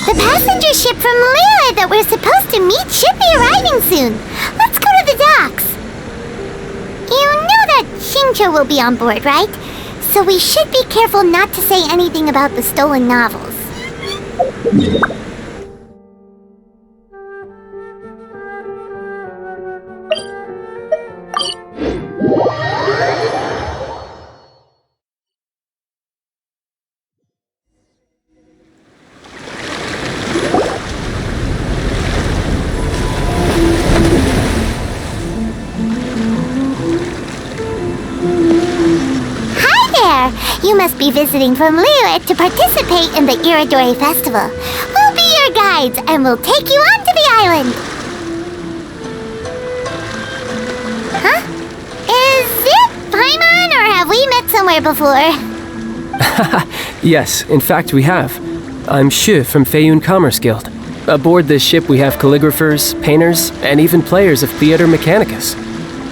The passenger ship from Lira that we're supposed to meet should be arriving soon. Let's go to the docks. You know that Shincho will be on board, right? So we should be careful not to say anything about the stolen novels. You must be visiting from Liyue to participate in the Iridori Festival. We'll be your guides and we'll take you onto the island. Huh? Is it Paimon or have we met somewhere before? Yes, in fact we have. I'm Shu from Feiyun Commerce Guild. Aboard this ship we have calligraphers, painters, and even players of Theater Mechanicus.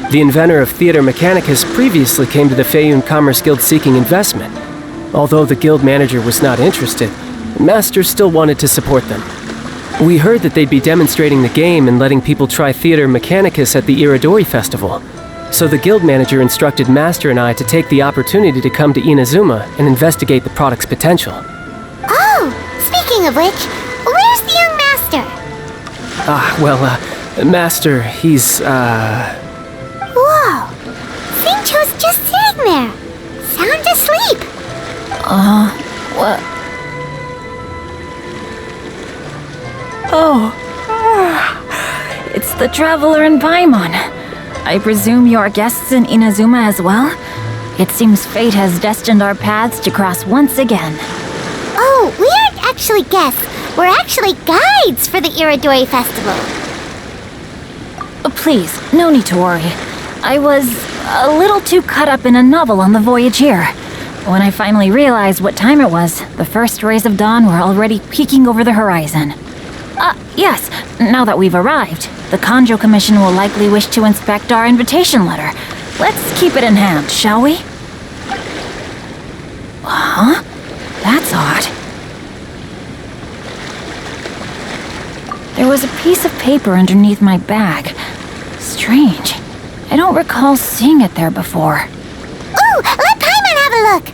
The inventor of Theater Mechanicus previously came to the Feiyun Commerce Guild seeking investment. Although the guild manager was not interested, Master still wanted to support them. We heard that they'd be demonstrating the game and letting people try Theater Mechanicus at the Iridori Festival. So the guild manager instructed Master and I to take the opportunity to come to Inazuma and investigate the product's potential. Oh, speaking of which, where's the young Master? Master, he's, Whoa! Shincho's just sitting there, sound asleep. What? Oh, it's the Traveler and Paimon. I presume you're guests in Inazuma as well? It seems fate has destined our paths to cross once again. Oh, we aren't actually guests. We're actually guides for the Iridori Festival. Please, no need to worry. I was a little too caught up in a novel on the voyage here. When I finally realized what time it was, the first rays of dawn were already peeking over the horizon. Yes, now that we've arrived, the Kanjo Commission will likely wish to inspect our invitation letter. Let's keep it in hand, shall we? Huh? That's odd. There was a piece of paper underneath my bag. Strange. I don't recall seeing it there before. Ooh, let Paimon have a look!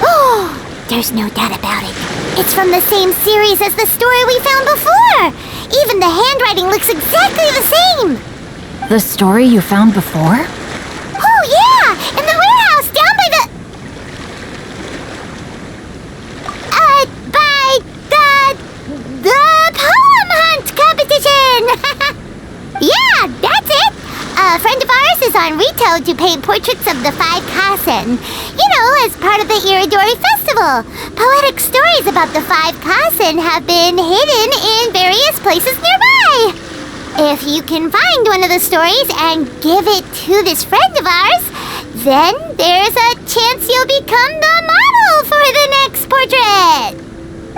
Oh, there's no doubt about it. It's from the same series as the story we found before! Even the handwriting looks exactly the same! The story you found before? Oh yeah! In the warehouse down by the... The poem hunt competition! Yeah, that's it! A friend of ours is on Rito to paint portraits of the 5 Kasen. You know, as part of the Iridori Festival. Poetic stories about the 5 Kasen have been hidden in various places nearby. If you can find one of the stories and give it to this friend of ours, then there's a chance you'll become the model for the next portrait.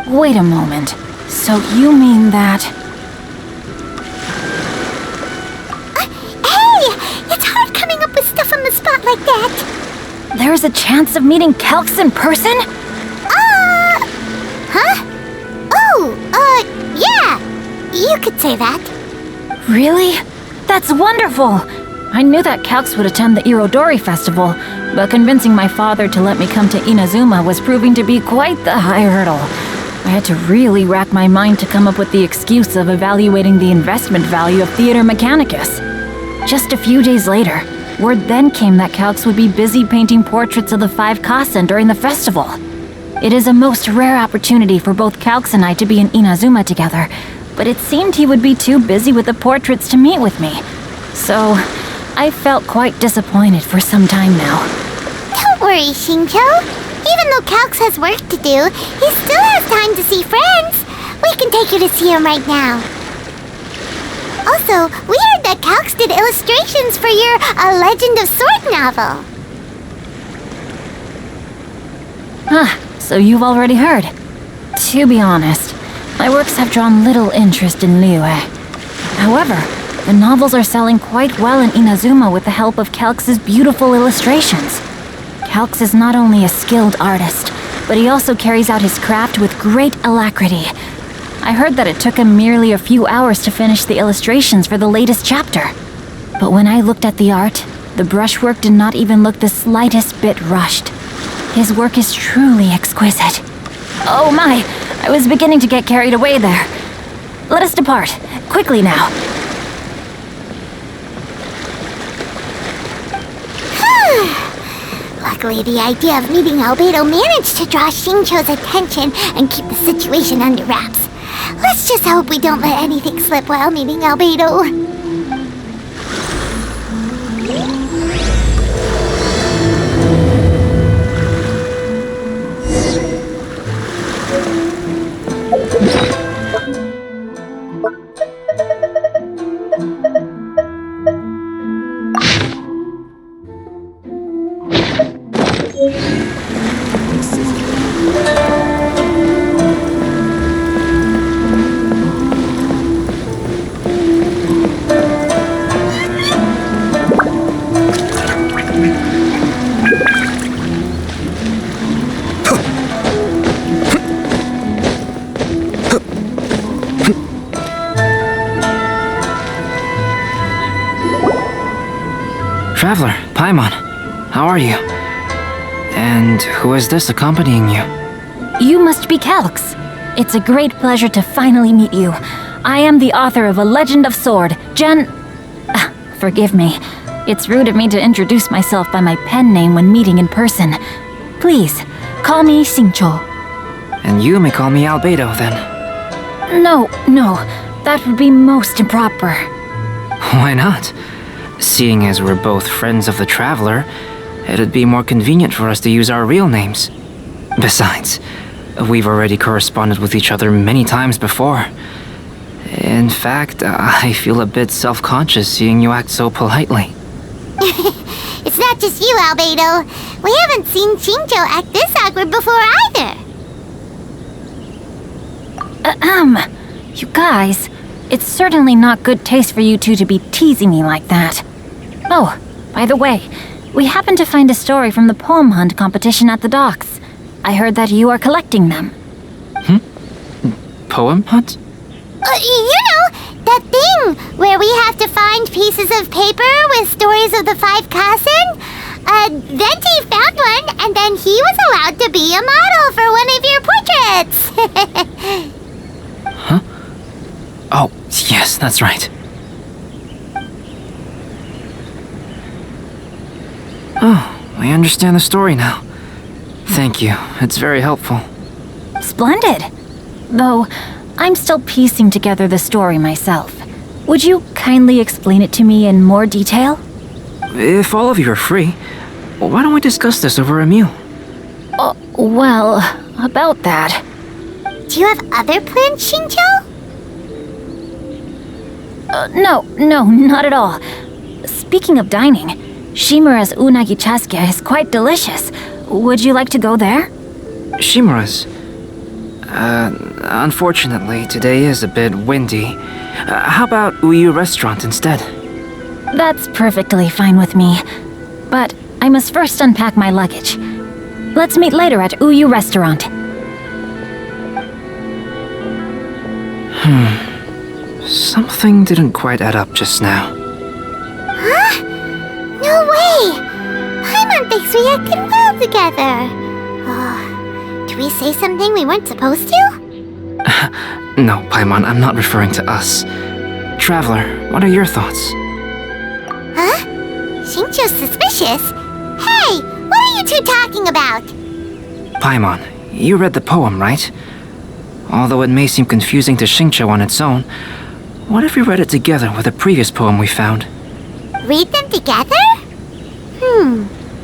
Wait a moment. So you mean that... Hey! It's hard coming up with stuff on the spot like that. There's a chance of meeting Calx in person? Huh? Oh, yeah. You could say that. Really? That's wonderful! I knew that Calx would attend the Irodori Festival, but convincing my father to let me come to Inazuma was proving to be quite the high hurdle. I had to really rack my mind to come up with the excuse of evaluating the investment value of Theater Mechanicus. Just a few days later, word then came that Calx would be busy painting portraits of the 5 Kasen during the festival. It is a most rare opportunity for both Calx and I to be in Inazuma together, but it seemed he would be too busy with the portraits to meet with me. So, I felt quite disappointed for some time now. Don't worry, Shinjo. Even though Calx has work to do, he still has time to see friends. We can take you to see him right now. Also, we heard that Calx did illustrations for your A Legend of Sword novel. So you've already heard. To be honest, my works have drawn little interest in Liyue. However, the novels are selling quite well in Inazuma with the help of Calx's beautiful illustrations. Calx is not only a skilled artist, but he also carries out his craft with great alacrity. I heard that it took him merely a few hours to finish the illustrations for the latest chapter. But when I looked at the art, the brushwork did not even look the slightest bit rushed. His work is truly exquisite. Oh my, I was beginning to get carried away there. Let us depart, quickly now. Luckily, the idea of meeting Albedo managed to draw Shincho's attention and keep the situation under wraps. Let's just hope we don't let anything slip while meeting Albedo. Traveler, Paimon, how are you? And who is this accompanying you? You must be Calx. It's a great pleasure to finally meet you. I am the author of A Legend of Sword, Forgive me. It's rude of me to introduce myself by my pen name when meeting in person. Please, call me Xingqiu. And you may call me Albedo, then. No, that would be most improper. Why not? Seeing as we're both friends of the Traveler, it'd be more convenient for us to use our real names. Besides, we've already corresponded with each other many times before. In fact, I feel a bit self-conscious seeing you act so politely. It's not just you, Albedo. We haven't seen Shinjo act this awkward before either. You guys, it's certainly not good taste for you two to be teasing me like that. Oh, by the way, we happened to find a story from the poem hunt competition at the docks. I heard that you are collecting them. Poem hunt? You know, that thing where we have to find pieces of paper with stories of the 5 Kasen. Venti found one, and then he was allowed to be a model for one of your portraits. Huh? Oh, yes, that's right. Oh, I understand the story now. Thank you, it's very helpful. Splendid. Though, I'm still piecing together the story myself. Would you kindly explain it to me in more detail? If all of you are free, why don't we discuss this over a meal? Well, about that. Do you have other plans, Shinjo? No, not at all. Speaking of dining, Shimura's unagi chasuke is quite delicious. Would you like to go there? Shimura's? Unfortunately, today is a bit windy. How about Uyu Restaurant instead? That's perfectly fine with me. But I must first unpack my luggage. Let's meet later at Uyu Restaurant. Something didn't quite add up just now. Huh? No way! Paimon thinks we acted well together. Did we say something we weren't supposed to? No, Paimon, I'm not referring to us. Traveler, what are your thoughts? Huh? Shinjo's suspicious? Hey, what are you two talking about? Paimon, You read the poem, right? Although it may seem confusing to Xingqiu on its own, what if we read it together with a previous poem we found? Read them together?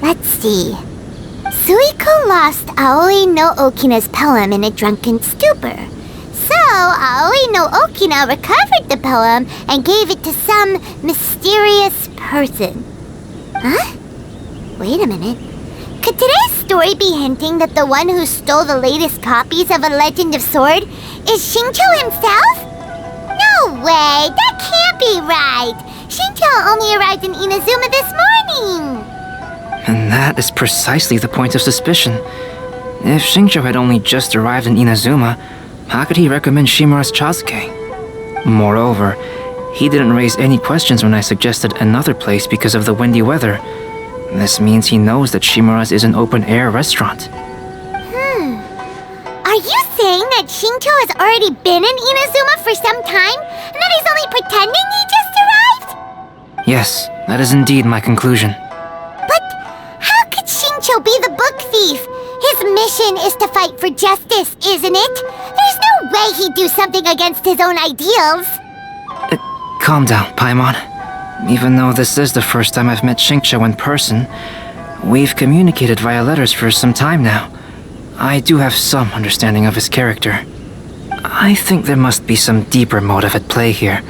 Let's see. Suiko lost Aoi no Okina's poem in a drunken stupor. So, Aoi no Okina recovered the poem and gave it to some mysterious person. Huh? Wait a minute. Could today's story be hinting that the one who stole the latest copies of A Legend of Sword is Xingqiu himself? No way! That can't be right! Xingqiu only arrived in Inazuma this morning! And that is precisely the point of suspicion. If Xingqiu had only just arrived in Inazuma, how could he recommend Shimura's Chazuke? Moreover, he didn't raise any questions when I suggested another place because of the windy weather. This means he knows that Shimura's is an open-air restaurant. Are you saying that Xingqiu has already been in Inazuma for some time, and that he's only pretending he just arrived? Yes, that is indeed my conclusion. But how could Xingqiu be the book thief? His mission is to fight for justice, isn't it? There's no way he'd do something against his own ideals. Calm down, Paimon. Even though this is the first time I've met Xingqiu in person, we've communicated via letters for some time now. I do have some understanding of his character. I think there must be some deeper motive at play here.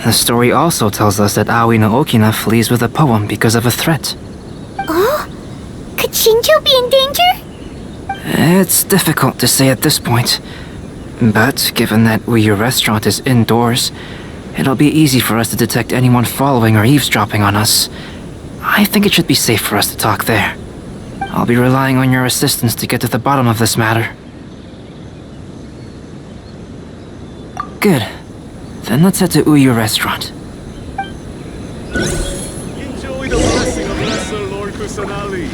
The story also tells us that Aoi no Okina flees with a poem because of a threat. Oh? Could Xingqiu be in danger? It's difficult to say at this point. But given that Uyu Restaurant is indoors, it'll be easy for us to detect anyone following or eavesdropping on us. I think it should be safe for us to talk there. I'll be relying on your assistance to get to the bottom of this matter. Good. Then let's head to Uyu Restaurant. Enjoy the blessing of Lesser Lord Kusanali.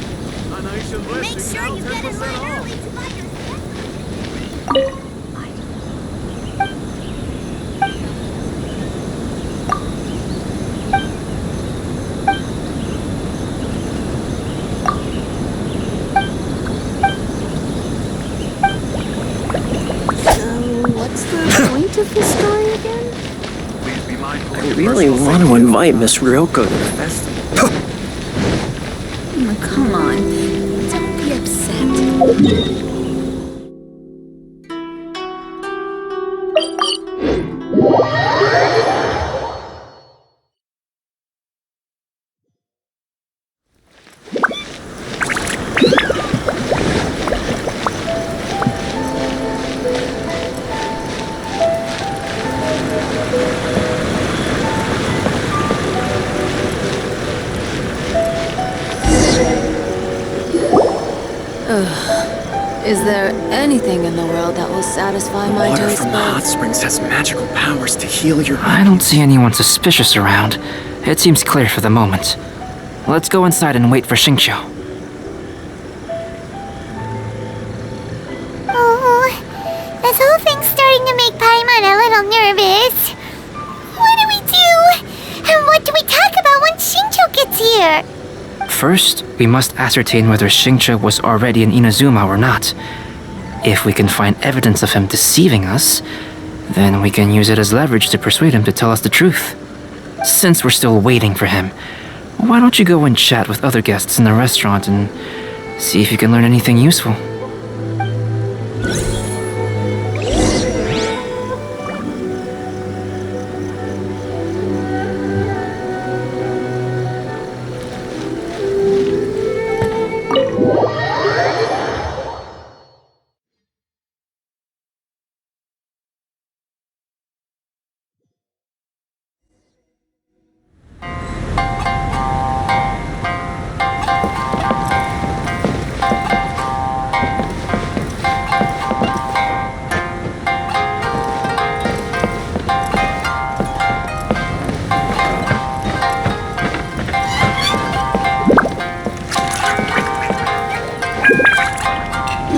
And I shall bless Make sure you get in line early to buy your What's the point of this story again? Please be mindful. I really want to invite Miss Ryoko to the festival. Oh, come on. Don't be upset. Is there anything in the world that will satisfy my Water taste from the hot buds? springs has magical powers to heal your... I don't see anyone suspicious around. It seems clear for the moment. Let's go inside and wait for Xingqiu. Oh, this whole thing's starting to make Paimon a little nervous. What do we do? And what do we talk about when Xingqiu gets here? First, we must ascertain whether Xingqiu was already in Inazuma or not. If we can find evidence of him deceiving us, then we can use it as leverage to persuade him to tell us the truth. Since we're still waiting for him, why don't you go and chat with other guests in the restaurant and see if you can learn anything useful?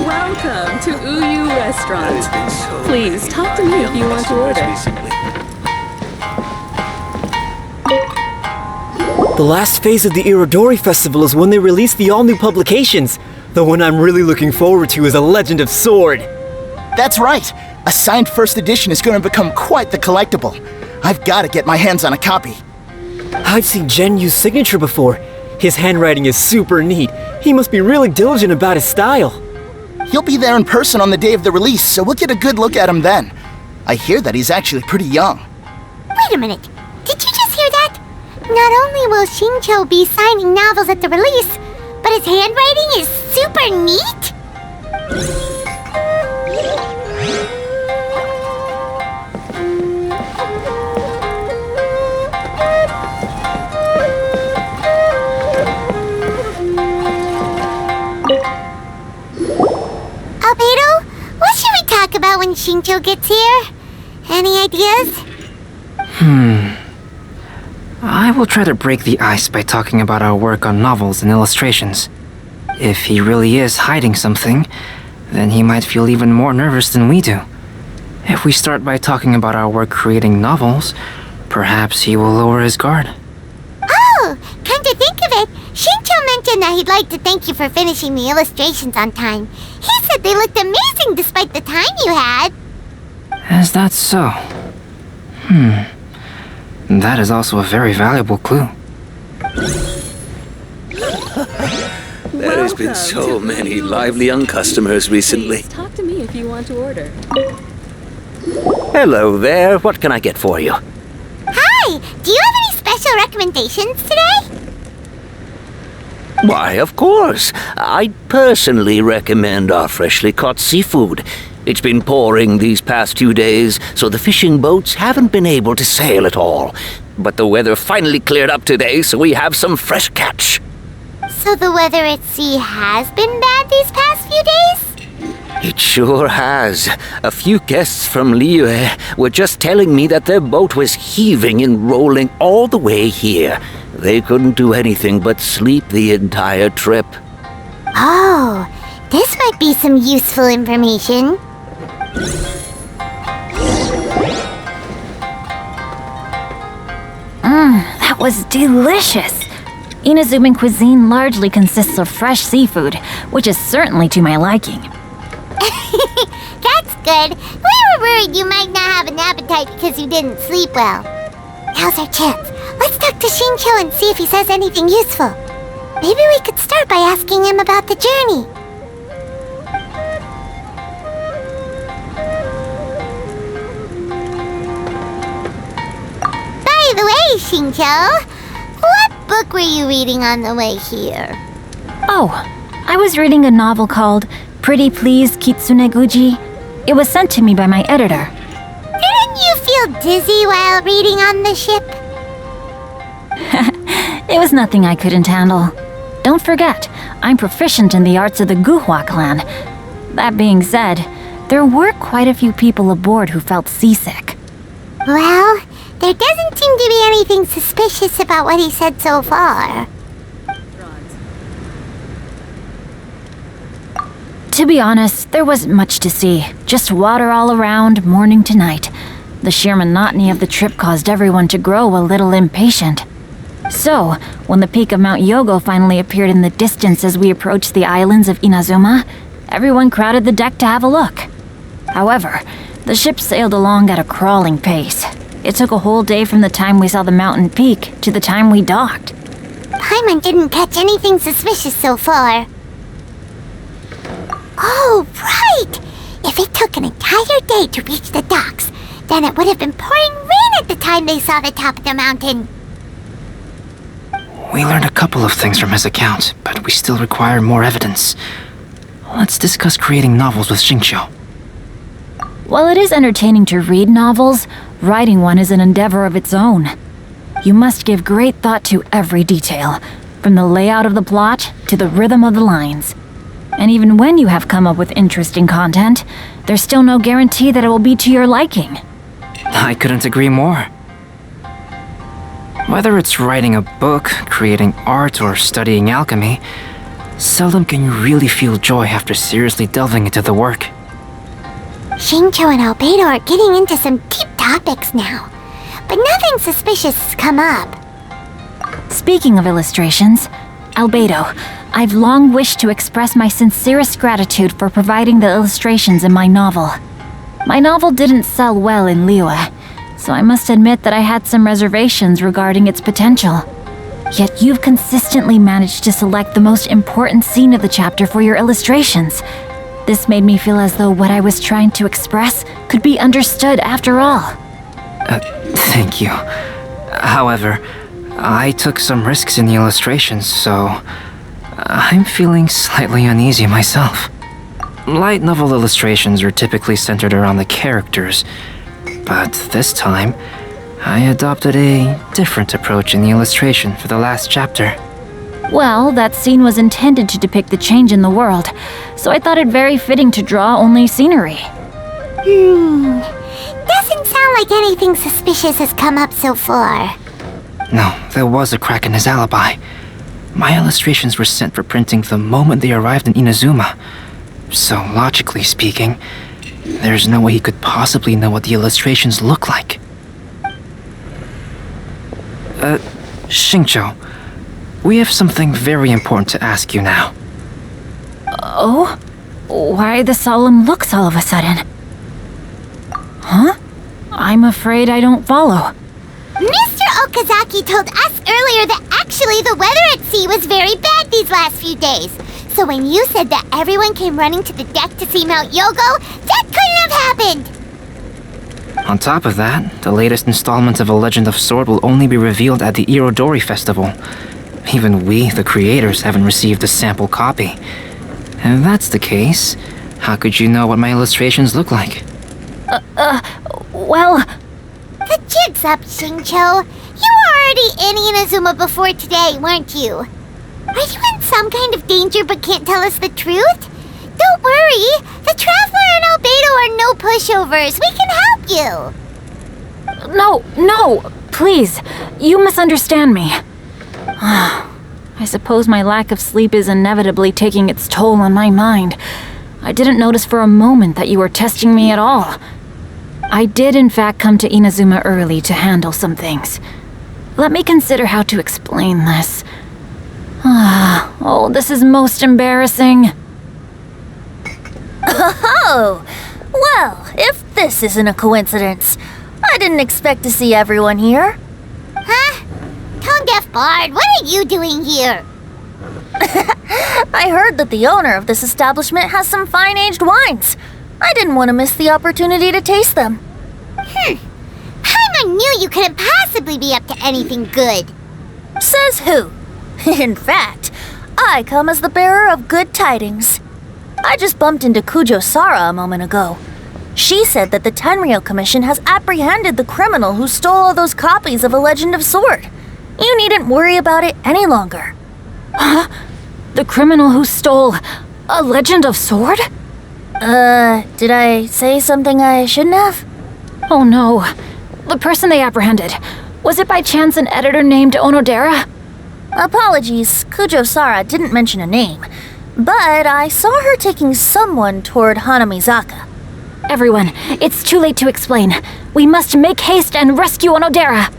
Welcome to Uyu Restaurant. Please, talk to me if you want to order. The last phase of the Irodori Festival is when they release the all-new publications. The one I'm really looking forward to is A Legend of Sword. That's right. A signed first edition is going to become quite the collectible. I've got to get my hands on a copy. I've seen Genyu's signature before. His handwriting is super neat. He must be really diligent about his style. He'll be there in person on the day of the release, so we'll get a good look at him then. I hear that he's actually pretty young. Wait a minute. Did you just hear that? Not only will Shincho be signing novels at the release, but his handwriting is super neat? Albedo, what should we talk about when Shincho gets here? Any ideas? I will try to break the ice by talking about our work on novels and illustrations. If he really is hiding something, then he might feel even more nervous than we do. If we start by talking about our work creating novels, perhaps he will lower his guard. Oh, come to think of it, Shincho mentioned that he'd like to thank you for finishing the illustrations on time. He said they looked amazing despite the time you had. Is that so? That is also a very valuable clue. There has been so many lively young customers recently. Please talk to me if you want to order. Hello there, what can I get for you? Hi, do you have any special recommendations today? Why, of course. I personally recommend our freshly caught seafood. It's been pouring these past 2 days, so the fishing boats haven't been able to sail at all. But the weather finally cleared up today, so we have some fresh catch. So the weather at sea has been bad these past few days? It sure has. A few guests from Liyue were just telling me that their boat was heaving and rolling all the way here. They couldn't do anything but sleep the entire trip. Oh, this might be some useful information. That was delicious. Inazuman cuisine largely consists of fresh seafood, which is certainly to my liking. That's good. We were worried you might not have an appetite because you didn't sleep well. Now's our chance. Let's talk to Shincho and see if he says anything useful. Maybe we could start by asking him about the journey. By the way, Shincho, what book were you reading on the way here? Oh, I was reading a novel called Pretty Please Kitsune Guji. It was sent to me by my editor. Didn't you feel dizzy while reading on the ship? It was nothing I couldn't handle. Don't forget, I'm proficient in the arts of the Guhua clan. That being said, there were quite a few people aboard who felt seasick. Well, there doesn't seem to be anything suspicious about what he said so far. To be honest, there wasn't much to see. Just water all around, morning to night. The sheer monotony of the trip caused everyone to grow a little impatient. So, when the peak of Mount Yogo finally appeared in the distance as we approached the islands of Inazuma, everyone crowded the deck to have a look. However, the ship sailed along at a crawling pace. It took a whole day from the time we saw the mountain peak to the time we docked. Paimon didn't catch anything suspicious so far. Oh, right! If it took an entire day to reach the docks, then it would have been pouring rain at the time they saw the top of the mountain. We learned a couple of things from his account, but we still require more evidence. Let's discuss creating novels with Shincho. While it is entertaining to read novels, writing one is an endeavor of its own. You must give great thought to every detail, from the layout of the plot to the rhythm of the lines. And even when you have come up with interesting content, there's still no guarantee that it will be to your liking. I couldn't agree more. Whether it's writing a book, creating art, or studying alchemy, seldom can you really feel joy after seriously delving into the work. Shincho and Albedo are getting into some deep topics now, but nothing suspicious has come up. Speaking of illustrations, Albedo, I've long wished to express my sincerest gratitude for providing the illustrations in my novel. My novel didn't sell well in Liyue, so I must admit that I had some reservations regarding its potential. Yet you've consistently managed to select the most important scene of the chapter for your illustrations. This made me feel as though what I was trying to express could be understood after all. Thank you. However, I took some risks in the illustrations, so I'm feeling slightly uneasy myself. Light novel illustrations are typically centered around the characters, but this time, I adopted a different approach in the illustration for the last chapter. Well, that scene was intended to depict the change in the world, so I thought it very fitting to draw only scenery. Doesn't sound like anything suspicious has come up so far. No, there was a crack in his alibi. My illustrations were sent for printing the moment they arrived in Inazuma. So, logically speaking, there's no way he could possibly know what the illustrations look like. Xingqiu, we have something very important to ask you now. Oh? Why the solemn looks all of a sudden? Huh? I'm afraid I don't follow. Mr. Okazaki told us earlier that actually the weather at sea was very bad these last few days. So when you said that everyone came running to the deck to see Mount Yogo, that couldn't have happened! On top of that, the latest installment of A Legend of Sword will only be revealed at the Irodori Festival. Even we, the creators, haven't received a sample copy. And if that's the case, how could you know what my illustrations look like? Well... The jig's up, Xingqiu. You were already in Inazuma before today, weren't you? Are you in some kind of danger but can't tell us the truth? Don't worry. The Traveler and Albedo are no pushovers. We can help you. No, please. You misunderstand me. I suppose my lack of sleep is inevitably taking its toll on my mind. I didn't notice for a moment that you were testing me at all. I did in fact come to Inazuma early to handle some things. Let me consider how to explain this. Oh, this is most embarrassing. Oh, well, if this isn't a coincidence, I didn't expect to see everyone here. Huh? Tone-deaf bard, what are you doing here? I heard that the owner of this establishment has some fine-aged wines. I didn't want to miss the opportunity to taste them. Paimon knew you couldn't possibly be up to anything good. Says who? In fact, I come as the bearer of good tidings. I just bumped into Kujo Sara a moment ago. She said that the Tenryou Commission has apprehended the criminal who stole all those copies of A Legend of Sword. You needn't worry about it any longer. Huh? The criminal who stole A Legend of Sword? Did I say something I shouldn't have? Oh no. The person they apprehended. Was it by chance an editor named Onodera? Apologies, Kujo Sara didn't mention a name. But I saw her taking someone toward Hanamizaka. Everyone, it's too late to explain. We must make haste and rescue Onodera.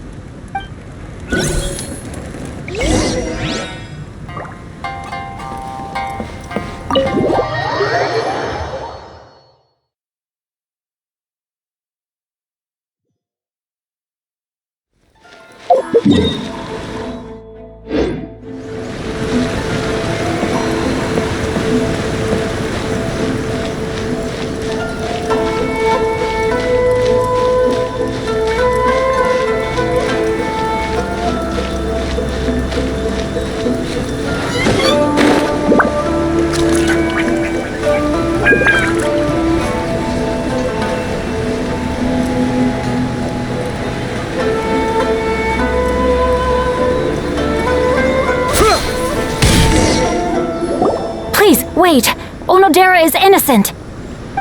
Wait! Onodera is innocent!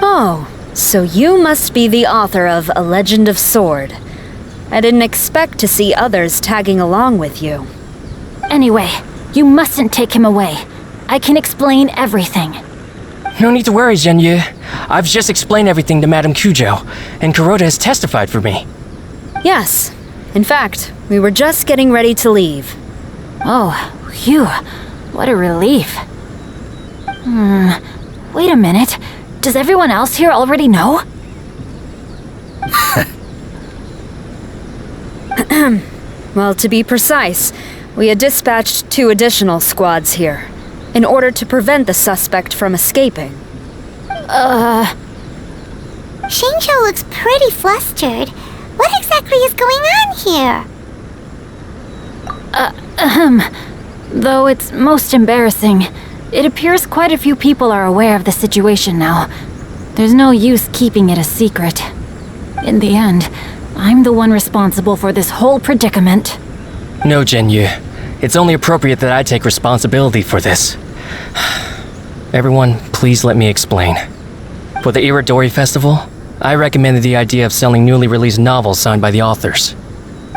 Oh, so you must be the author of A Legend of Sword. I didn't expect to see others tagging along with you. Anyway, you mustn't take him away. I can explain everything. No need to worry, Zhenyu. I've just explained everything to Madame Kujo, and Kuroda has testified for me. Yes. In fact, we were just getting ready to leave. Oh, phew. What a relief. Wait a minute. Does everyone else here already know? Well, to be precise, we had dispatched 2 additional squads here, in order to prevent the suspect from escaping. Shincho looks pretty flustered. What exactly is going on here? Though it's most embarrassing, it appears quite a few people are aware of the situation now. There's no use keeping it a secret. In the end, I'm the one responsible for this whole predicament. No, Genyu. It's only appropriate that I take responsibility for this. Everyone, please let me explain. For the Iridori Festival, I recommended the idea of selling newly released novels signed by the authors.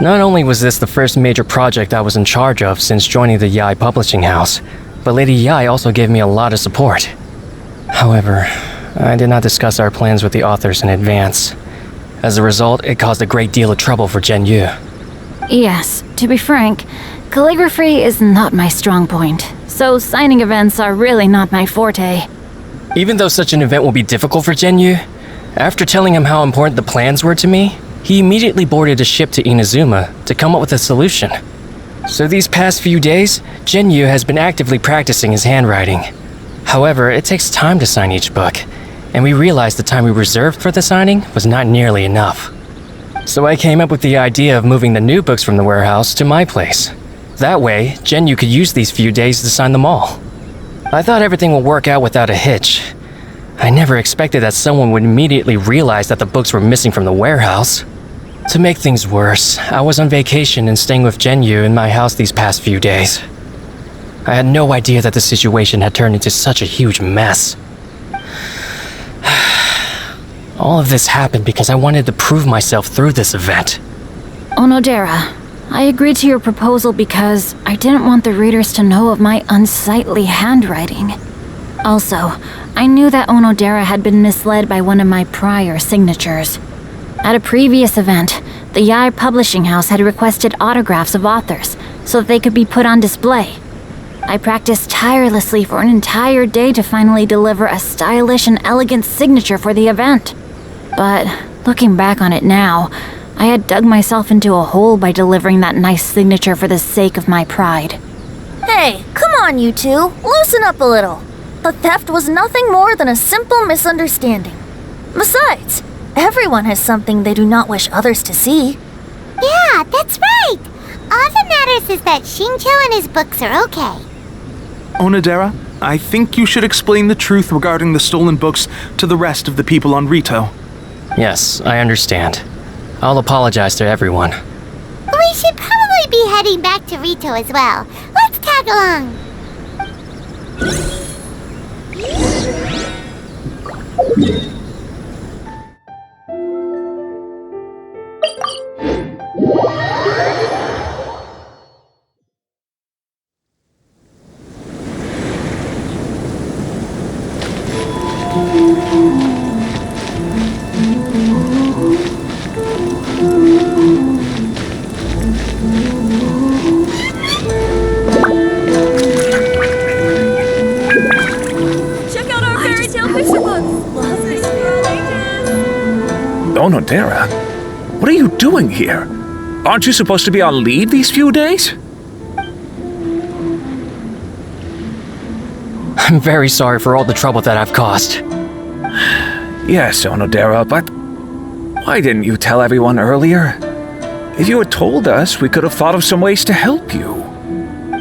Not only was this the first major project I was in charge of since joining the Yai publishing house, but Lady Yai also gave me a lot of support. However, I did not discuss our plans with the authors in advance. As a result, it caused a great deal of trouble for Genyu. Yes, to be frank, calligraphy is not my strong point, so signing events are really not my forte. Even though such an event will be difficult for Genyu, after telling him how important the plans were to me, he immediately boarded a ship to Inazuma to come up with a solution. So these past few days, Genyu has been actively practicing his handwriting. However, it takes time to sign each book, and we realized the time we reserved for the signing was not nearly enough. So I came up with the idea of moving the new books from the warehouse to my place. That way, Genyu could use these few days to sign them all. I thought everything would work out without a hitch. I never expected that someone would immediately realize that the books were missing from the warehouse. To make things worse, I was on vacation and staying with Genyu in my house these past few days. I had no idea that the situation had turned into such a huge mess. All of this happened because I wanted to prove myself through this event. Onodera, I agreed to your proposal because I didn't want the readers to know of my unsightly handwriting. Also, I knew that Onodera had been misled by one of my prior signatures. At a previous event, the Yai publishing house had requested autographs of authors so that they could be put on display. I practiced tirelessly for an entire day to finally deliver a stylish and elegant signature for the event. But looking back on it now, I had dug myself into a hole by delivering that nice signature for the sake of my pride. Hey, come on, you two. Loosen up a little. The theft was nothing more than a simple misunderstanding. Besides, everyone has something they do not wish others to see. Yeah, that's right. All that matters is that Shincho and his books are okay. Onodera, I think you should explain the truth regarding the stolen books to the rest of the people on Rito. Yes, I understand. I'll apologize to everyone. We should probably be heading back to Rito as well. Let's tag along. Onodera, what are you doing here? Aren't you supposed to be on leave these few days? I'm very sorry for all the trouble that I've caused. Yes, Onodera, but why didn't you tell everyone earlier? If you had told us, we could have thought of some ways to help you.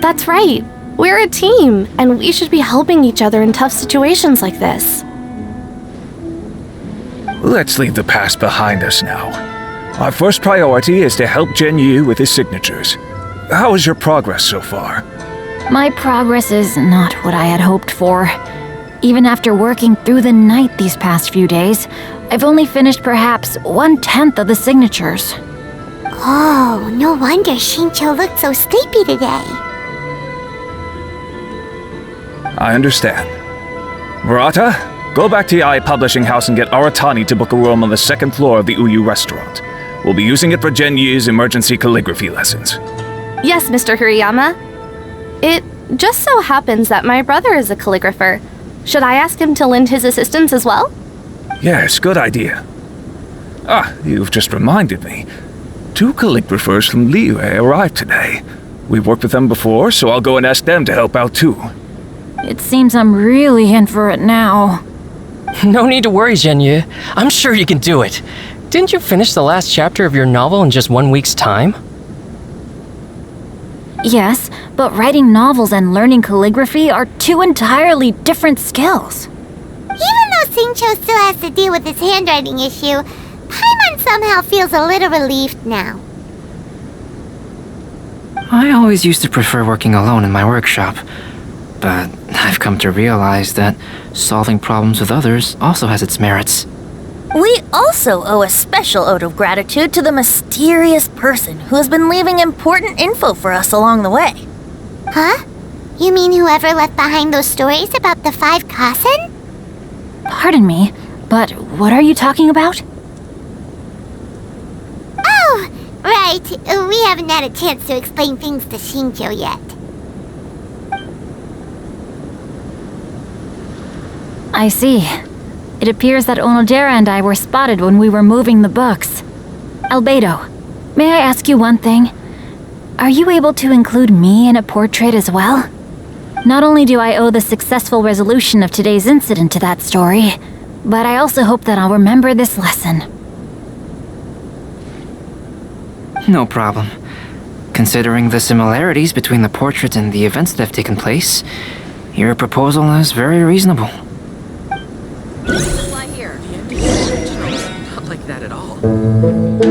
That's right. We're a team, and we should be helping each other in tough situations like this. Let's leave the past behind us now. Our first priority is to help Genyu with his signatures. How is your progress so far? My progress is not what I had hoped for. Even after working through the night these past few days, I've only finished perhaps 1/10 of the signatures. Oh, no wonder Shincho looked so sleepy today. I understand. Murata, go back to Yai Publishing House and get Aratani to book a room on the second floor of the Uyu restaurant. We'll be using it for Genyu's emergency calligraphy lessons. Yes, Mr. Hirayama. It just so happens that my brother is a calligrapher. Should I ask him to lend his assistance as well? Yes, good idea. Ah, you've just reminded me. 2 calligraphers from Liyue arrived today. We worked with them before, so I'll go and ask them to help out too. It seems I'm really in for it now. No need to worry, Zhenyu. I'm sure you can do it. Didn't you finish the last chapter of your novel in just 1 week's time? Yes, but writing novels and learning calligraphy are 2 entirely different skills. Even though Xingqiu still has to deal with his handwriting issue, Paimon somehow feels a little relieved now. I always used to prefer working alone in my workshop, but I've come to realize that solving problems with others also has its merits. We also owe a special ode of gratitude to the mysterious person who has been leaving important info for us along the way. Huh? You mean whoever left behind those stories about the 5 Kasen? Pardon me, but what are you talking about? Oh, right. We haven't had a chance to explain things to Xingqiu yet. I see. It appears that Onodera and I were spotted when we were moving the books. Albedo, may I ask you one thing? Are you able to include me in a portrait as well? Not only do I owe the successful resolution of today's incident to that story, but I also hope that I'll remember this lesson. No problem. Considering the similarities between the portrait and the events that have taken place, your proposal is very reasonable. Not like that at all.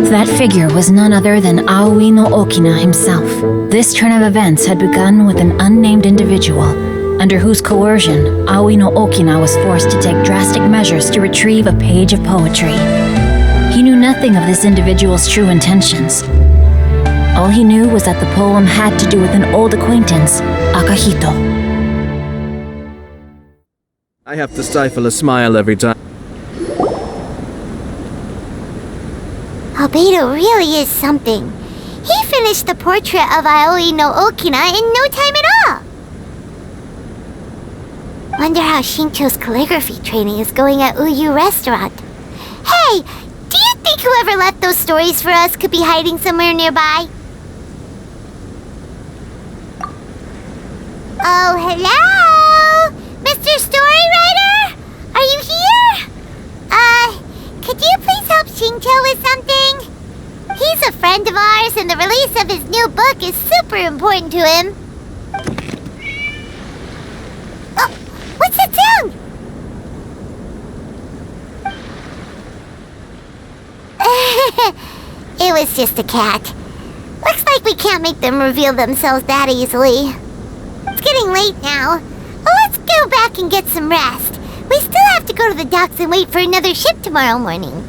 That figure was none other than Aoi no Okina himself. This turn of events had begun with an unnamed individual, under whose coercion Aoi no Okina was forced to take drastic measures to retrieve a page of poetry. He knew nothing of this individual's true intentions. All he knew was that the poem had to do with an old acquaintance, Akahito. I have to stifle a smile every time. Albedo really is something. He finished the portrait of Aoi no Okina in no time at all. Wonder how Xingqiu's calligraphy training is going at Uyu Restaurant. Hey, do you think whoever left those stories for us could be hiding somewhere nearby? Oh, hello? Mr. Storywriter? Are you here? Could you please help Xingqiu with something? He's a friend of ours and the release of his new book is super important to him. Oh, what's that sound? It was just a cat. Looks like we can't make them reveal themselves that easily. It's getting late now. Well, let's go back and get some rest. We still have to go to the docks and wait for another ship tomorrow morning.